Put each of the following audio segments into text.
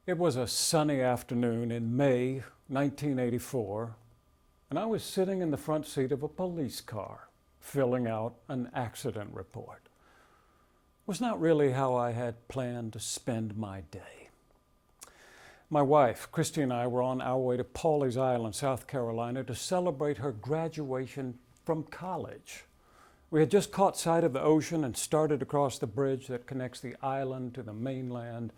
It was a sunny afternoon in May 1984, and I was sitting in the front seat of a police car, filling out an accident report. It was not really how I had planned to spend my day. My wife, Christy, and I were on our way to Pawleys Island, South Carolina, to celebrate her graduation from college. We had just caught sight of the ocean and started across the bridge that connects the island to the mainland.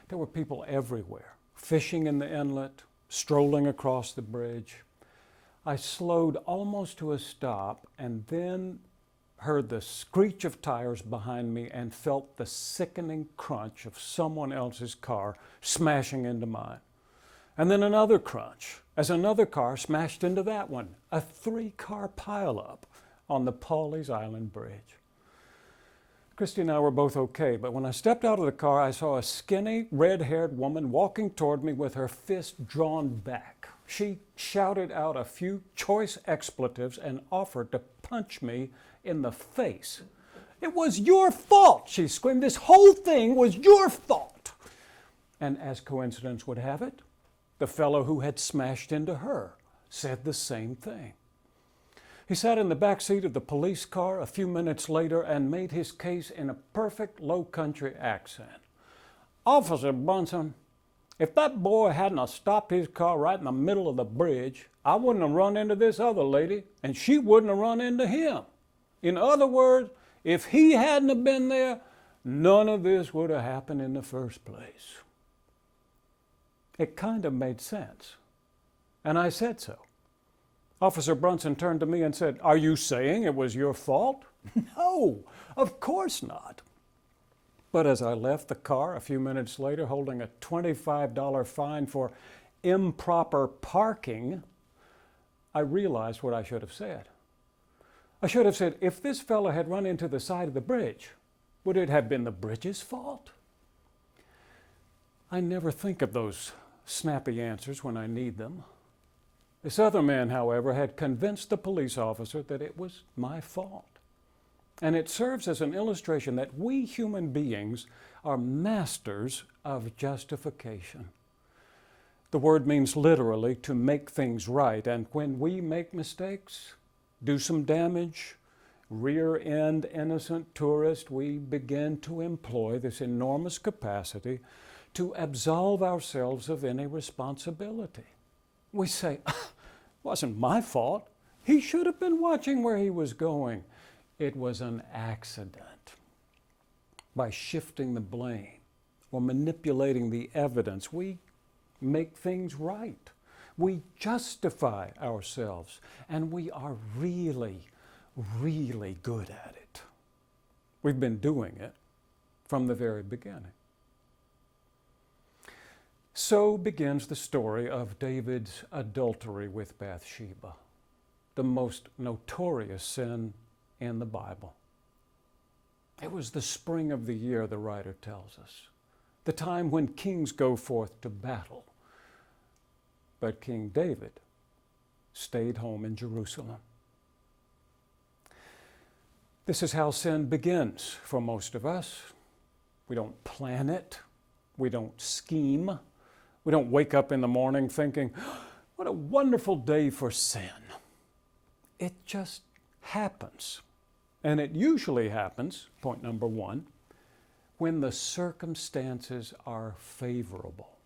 There were people everywhere, fishing in the inlet, strolling across the bridge. I slowed almost to a stop and then heard the screech of tires behind me and felt the sickening crunch of someone else's car smashing into mine. And then another crunch as another car smashed into that one, a 3-car pileup on the Pawleys Island Bridge. Christy and I were both okay, but when I stepped out of the car, I saw a skinny, red-haired woman walking toward me with her fist drawn back. She shouted out a few choice expletives and offered to punch me in the face. "It was your fault," she screamed. "This whole thing was your fault." And as coincidence would have it, the fellow who had smashed into her said the same thing. He sat in the back seat of the police car a few minutes later and made his case in a perfect low-country accent. "Officer Brunson, if that boy hadn't have stopped his car right in the middle of the bridge, I wouldn't have run into this other lady, and she wouldn't have run into him. In other words, if he hadn't have been there, none of this would have happened in the first place." It kind of made sense, and I said so. Officer Brunson turned to me and said, "Are you saying it was your fault?" "No, of course not." But as I left the car a few minutes later holding a $25 fine for improper parking, I realized what I should have said. I should have said, if this fellow had run into the side of the bridge, would it have been the bridge's fault? I never think of those snappy answers when I need them. This other man, however, had convinced the police officer that it was my fault. And it serves as an illustration that we human beings are masters of justification. The word means literally to make things right, and when we make mistakes, do some damage, rear-end innocent tourists, we begin to employ this enormous capacity to absolve ourselves of any responsibility. We say, "It wasn't my fault. He should have been watching where he was going. It was an accident." By shifting the blame or manipulating the evidence, we make things right. We justify ourselves, and we are really, really good at it. We've been doing it from the very beginning. So begins the story of David's adultery with Bathsheba, the most notorious sin in the Bible. It was the spring of the year, the writer tells us, the time when kings go forth to battle. But King David stayed home in Jerusalem. This is how sin begins for most of us. We don't plan it. We don't scheme. We don't wake up in the morning thinking, "What a wonderful day for sin." It just happens. And it usually happens, point number one, when the circumstances are favorable,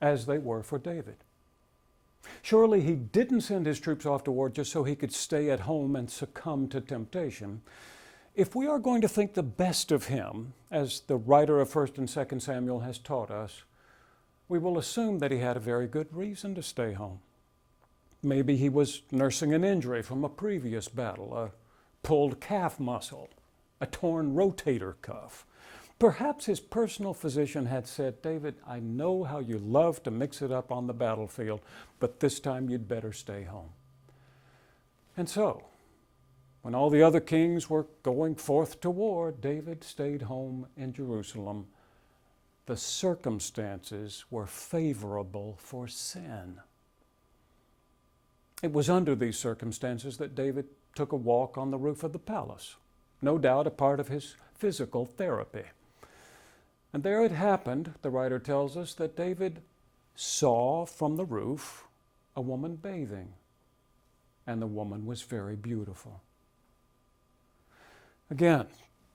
as they were for David. Surely he didn't send his troops off to war just so he could stay at home and succumb to temptation. If we are going to think the best of him, as the writer of 1 and 2 Samuel has taught us, we will assume that he had a very good reason to stay home. Maybe he was nursing an injury from a previous battle, a pulled calf muscle, a torn rotator cuff. Perhaps his personal physician had said, "David, I know how you love to mix it up on the battlefield, but this time you'd better stay home." And so, when all the other kings were going forth to war, David stayed home in Jerusalem. The circumstances were favorable for sin. It was under these circumstances that David took a walk on the roof of the palace, no doubt a part of his physical therapy. And there it happened, the writer tells us, that David saw from the roof a woman bathing, and the woman was very beautiful. Again,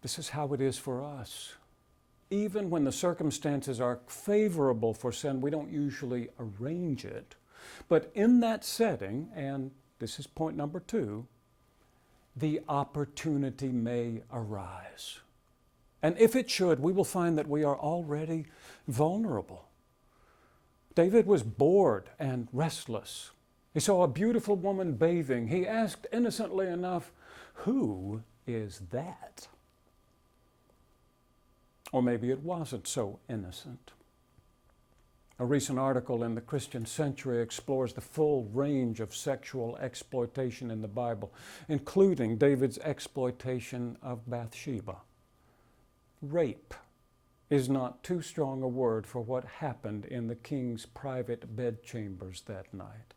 this is how it is for us. Even when the circumstances are favorable for sin, we don't usually arrange it. But in that setting, and this is point number 2, the opportunity may arise. And if it should, we will find that we are already vulnerable. David was bored and restless. He saw a beautiful woman bathing. He asked innocently enough, "Who is that?" Or maybe it wasn't so innocent. A recent article in the Christian Century explores the full range of sexual exploitation in the Bible, including David's exploitation of Bathsheba. Rape is not too strong a word for what happened in the king's private bedchambers that night.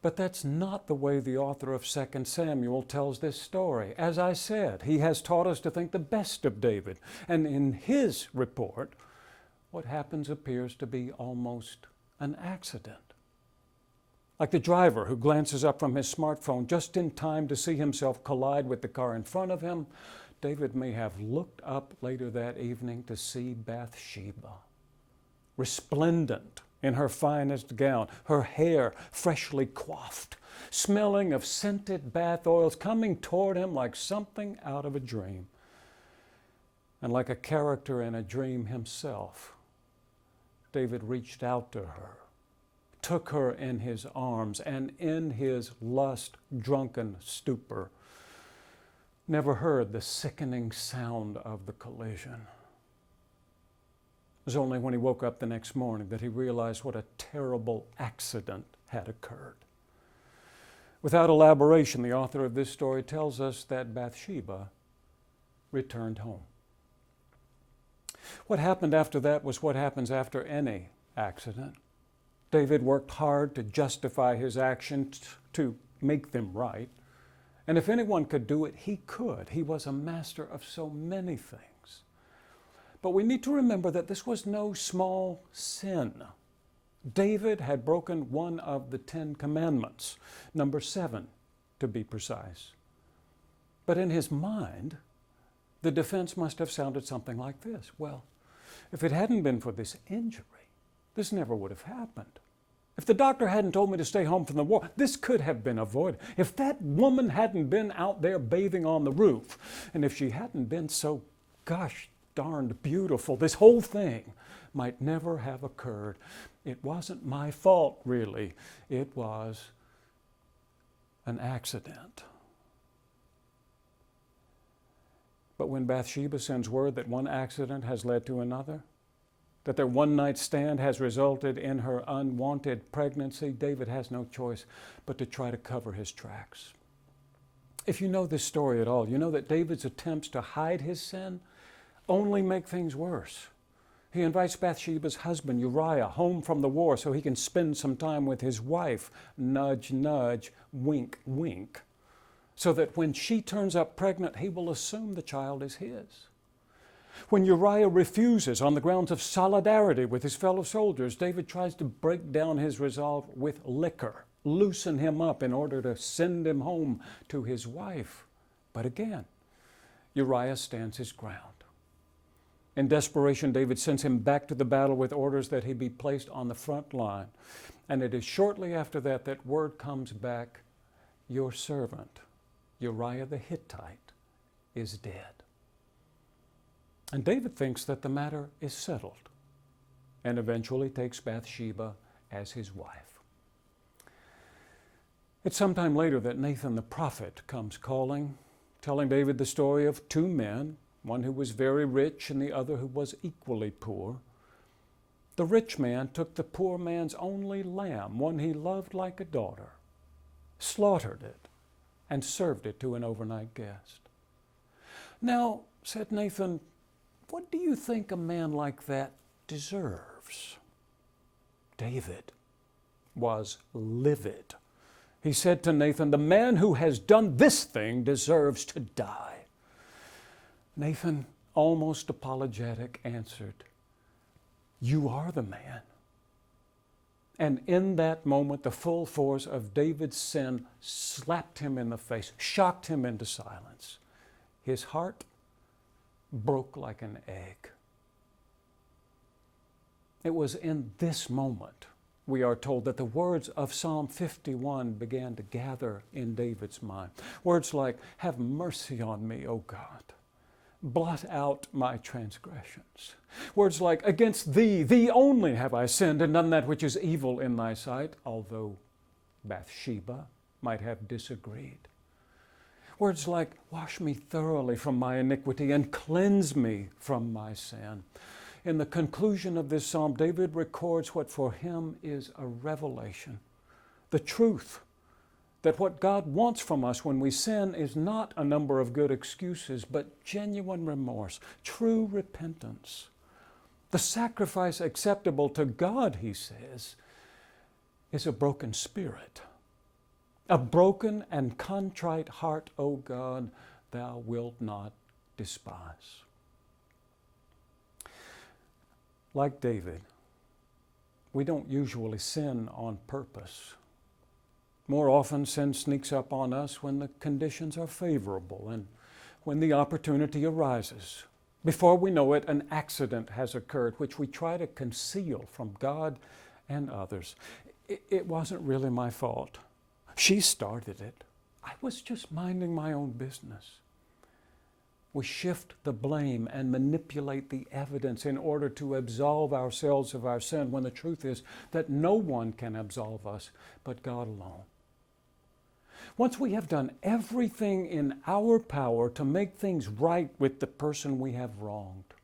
But that's not the way the author of 2 Samuel tells this story. As I said, he has taught us to think the best of David. And in his report, what happens appears to be almost an accident. Like the driver who glances up from his smartphone just in time to see himself collide with the car in front of him, David may have looked up later that evening to see Bathsheba, resplendent in her finest gown, her hair freshly coiffed, smelling of scented bath oils, coming toward him like something out of a dream. And like a character in a dream himself, David reached out to her, took her in his arms, and in his lust-drunken stupor, never heard the sickening sound of the collision. It was only when he woke up the next morning that he realized what a terrible accident had occurred. Without elaboration, the author of this story tells us that Bathsheba returned home. What happened after that was what happens after any accident. David worked hard to justify his actions, to make them right. And if anyone could do it, he could. He was a master of so many things. But we need to remember that this was no small sin. David had broken one of the 10 commandments, number 7 to be precise. But in his mind, the defense must have sounded something like this. Well, if it hadn't been for this injury, this never would have happened. If the doctor hadn't told me to stay home from the war, this could have been avoided. If that woman hadn't been out there bathing on the roof, and if she hadn't been so gosh darned beautiful, this whole thing might never have occurred. It wasn't my fault, really. It was an accident. But when Bathsheba sends word that one accident has led to another, that their one-night stand has resulted in her unwanted pregnancy, David has no choice but to try to cover his tracks. If you know this story at all, you know that David's attempts to hide his sin only make things worse. He invites Bathsheba's husband, Uriah, home from the war so he can spend some time with his wife, nudge, nudge, wink, wink, so that when she turns up pregnant, he will assume the child is his. When Uriah refuses on the grounds of solidarity with his fellow soldiers, David tries to break down his resolve with liquor, loosen him up in order to send him home to his wife. But again, Uriah stands his ground. In desperation, David sends him back to the battle with orders that he be placed on the front line. And it is shortly after that that word comes back, "Your servant, Uriah the Hittite, is dead." And David thinks that the matter is settled and eventually takes Bathsheba as his wife. It's sometime later that Nathan the prophet comes calling, telling David the story of 2 men, one who was very rich and the other who was equally poor. The rich man took the poor man's only lamb, one he loved like a daughter, slaughtered it, and served it to an overnight guest. "Now," said Nathan, "what do you think a man like that deserves?" David was livid. He said to Nathan, "The man who has done this thing deserves to die." Nathan almost apologetic, answered, "You are the man." And in that moment, the full force of David's sin slapped him in the face, shocked him into silence. His heart broke like an egg. It was in this moment, we are told, that the words of Psalm 51 began to gather in David's mind. Words like, "Have mercy on me, O God. Blot out my transgressions." Words like, "Against thee, thee only have I sinned and done that which is evil in thy sight," although Bathsheba might have disagreed. Words like, "Wash me thoroughly from my iniquity and cleanse me from my sin." In the conclusion of this psalm, David records what for him is a revelation, the truth that what God wants from us when we sin is not a number of good excuses, but genuine remorse, true repentance. The sacrifice acceptable to God, he says, is a broken spirit. A broken and contrite heart, O God, thou wilt not despise. Like David, we don't usually sin on purpose. More often, sin sneaks up on us when the conditions are favorable and when the opportunity arises. Before we know it, an accident has occurred which we try to conceal from God and others. It wasn't really my fault. She started it. I was just minding my own business. We shift the blame and manipulate the evidence in order to absolve ourselves of our sin, when the truth is that no one can absolve us but God alone. Once we have done everything in our power to make things right with the person we have wronged,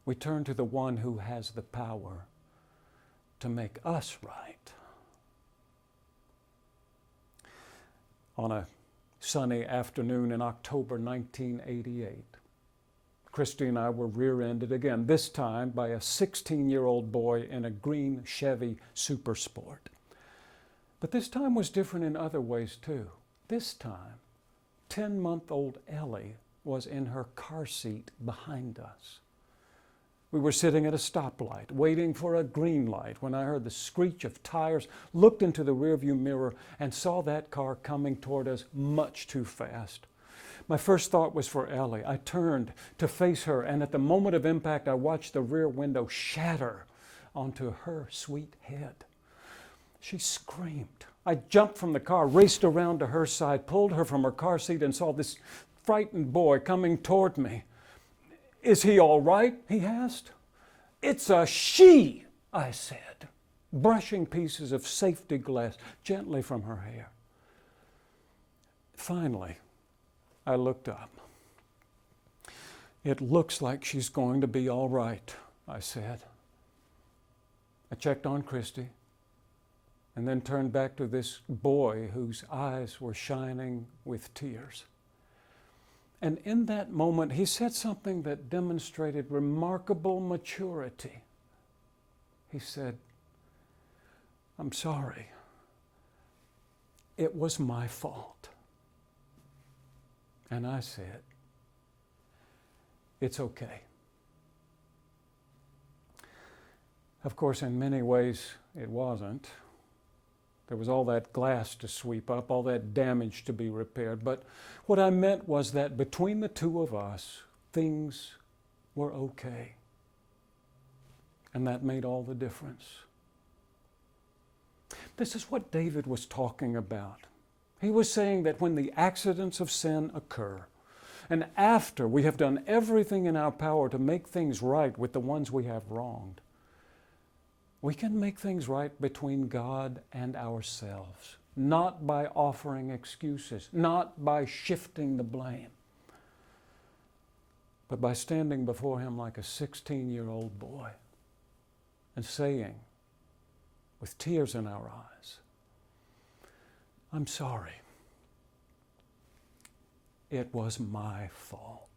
we turn to the one who has the power to make us right. On a sunny afternoon in October 1988, Christy and I were rear-ended again, this time by a 16-year-old boy in a green Chevy Super Sport. But this time was different in other ways too. This time, 10-month-old Ellie was in her car seat behind us. We were sitting at a stoplight, waiting for a green light, when I heard the screech of tires, looked into the rearview mirror, and saw that car coming toward us much too fast. My first thought was for Ellie. I turned to face her, and at the moment of impact, I watched the rear window shatter onto her sweet head. She screamed. I jumped from the car, raced around to her side, pulled her from her car seat, and saw this frightened boy coming toward me. "Is he all right?" he asked. "It's a she," I said, brushing pieces of safety glass gently from her hair. Finally, I looked up. "It looks like she's going to be all right," I said. I checked on Christy and then turned back to this boy whose eyes were shining with tears. And in that moment, he said something that demonstrated remarkable maturity. He said, "I'm sorry. It was my fault." And I said, "It's okay." Of course, in many ways, it wasn't. There was all that glass to sweep up, all that damage to be repaired. But what I meant was that between the two of us, things were okay. And that made all the difference. This is what David was talking about. He was saying that when the accidents of sin occur, and after we have done everything in our power to make things right with the ones we have wronged, we can make things right between God and ourselves, not by offering excuses, not by shifting the blame, but by standing before Him like a 16-year-old boy and saying, with tears in our eyes, "I'm sorry. It was my fault."